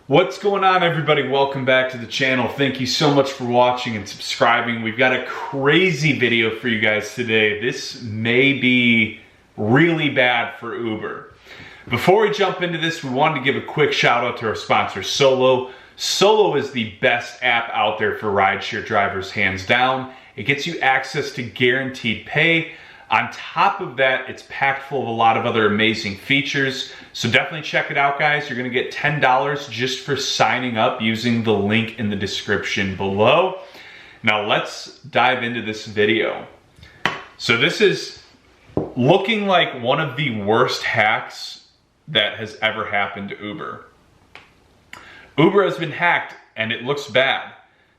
What's going on, everybody? Welcome back to the channel. Thank you so much for watching and subscribing. We've got a crazy video for you guys today. This may be really bad for Uber. Before we jump into this, we wanted to give a quick shout out to our sponsor, Solo. Solo is the best app out there for rideshare drivers, hands down. It gets you access to guaranteed pay. On top of that, it's packed full of a lot of other amazing features. So definitely check it out, guys. You're gonna get $10 just for signing up using the link in the description below. Now let's dive into this video. So this is looking like one of the worst hacks that has ever happened to Uber. Uber has been hacked and it looks bad.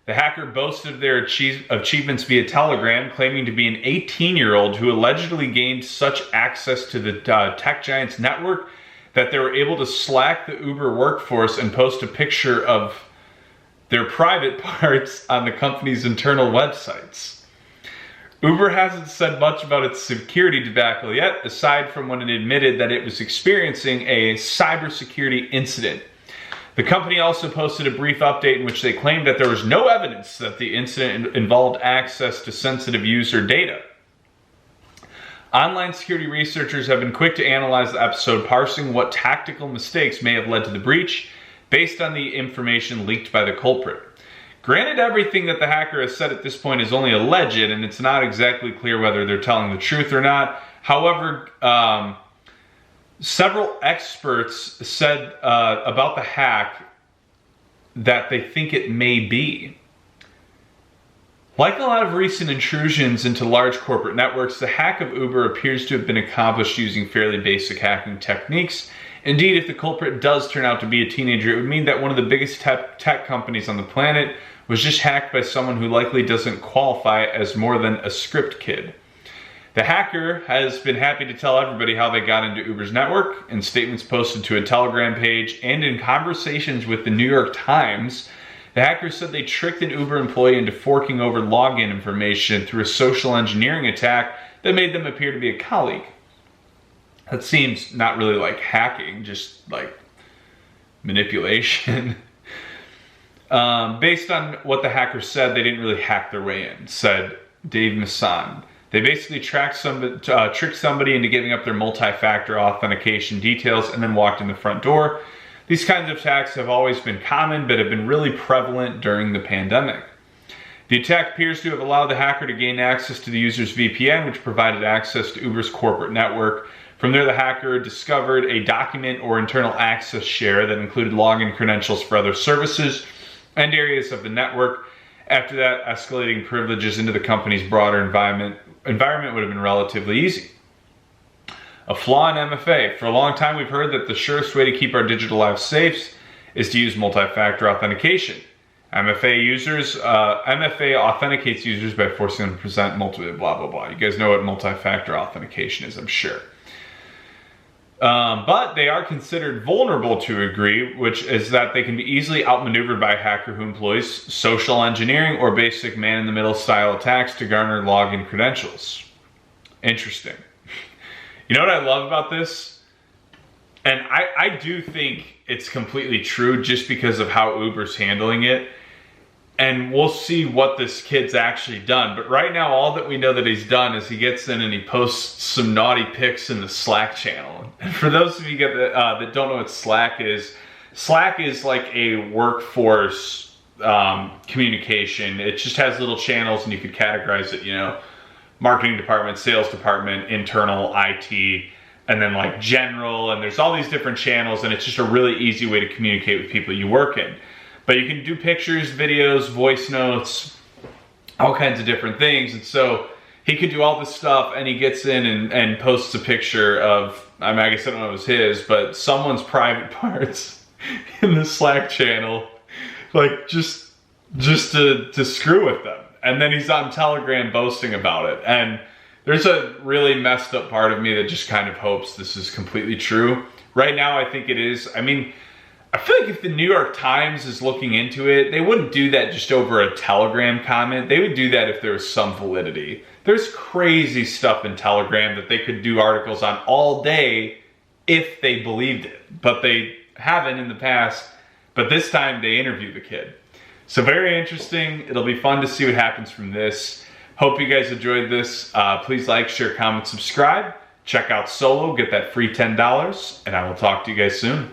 The hacker boasted their achievements via Telegram, claiming to be an 18-year-old who allegedly gained such access to the tech giant's network that they were able to Slack the Uber workforce and post a picture of their private parts on the company's internal websites. Uber hasn't said much about its security debacle yet, aside from when it admitted that it was experiencing a cybersecurity incident. The company also posted a brief update in which they claimed that there was no evidence that the incident involved access to sensitive user data. Online security researchers have been quick to analyze the episode, parsing what tactical mistakes may have led to the breach based on the information leaked by the culprit. Granted, everything that the hacker has said at this point is only alleged, and it's not exactly clear whether they're telling the truth or not. However, several experts said about the hack that they think it may be. Like a lot of recent intrusions into large corporate networks, the hack of Uber appears to have been accomplished using fairly basic hacking techniques. Indeed, if the culprit does turn out to be a teenager, it would mean that one of the biggest tech companies on the planet was just hacked by someone who likely doesn't qualify as more than a script kid. The hacker has been happy to tell everybody how they got into Uber's network. In statements posted to a Telegram page and in conversations with the New York Times, the hacker said they tricked an Uber employee into forking over login information through a social engineering attack that made them appear to be a colleague. That seems not really like hacking, just like manipulation. Based on what the hacker said, they didn't really hack their way in, said Dave Masson. They basically tricked somebody into giving up their multi-factor authentication details and then walked in the front door. These kinds of attacks have always been common, but have been really prevalent during the pandemic. The attack appears to have allowed the hacker to gain access to the user's VPN, which provided access to Uber's corporate network. From there, the hacker discovered a document or internal access share that included login credentials for other services and areas of the network. After that, escalating privileges into the company's broader environment would have been relatively easy. A flaw in MFA. For a long time, we've heard that the surest way to keep our digital lives safe is to use multi-factor authentication. MFA authenticates users by forcing them to present multiple blah, blah, blah. You guys know what multi-factor authentication is, I'm sure. But they are considered vulnerable to a degree, which is that they can be easily outmaneuvered by a hacker who employs social engineering or basic man-in-the-middle style attacks to garner login credentials. Interesting. You know what I love about this? And I do think it's completely true just because of how Uber's handling it. And we'll see what this kid's actually done. But right now, all that we know that he's done is he gets in and he posts some naughty pics in the Slack channel. And for those of you that don't know what Slack is like a workforce communication. It just has little channels and you could categorize it, you know, marketing department, sales department, internal, IT, and then like general, and there's all these different channels, and it's just a really easy way to communicate with people you work in. But you can do pictures, videos, voice notes, all kinds of different things. And so he could do all this stuff, and he gets in and posts a picture of, I mean, I guess I don't know if it was his, but someone's private parts in the Slack channel, like just to screw with them. And then he's on Telegram boasting about it. And there's a really messed up part of me that just kind of hopes this is completely true. Right now, I think it is. I mean, I feel like if the New York Times is looking into it, they wouldn't do that just over a Telegram comment. They would do that if there was some validity. There's crazy stuff in Telegram that they could do articles on all day if they believed it. But they haven't in the past But this time they interview the kid. So very interesting. It'll be fun to see what happens from this. Hope you guys enjoyed this. Please like, share, comment, subscribe. Check out Solo, get that free $10, and I will talk to you guys soon.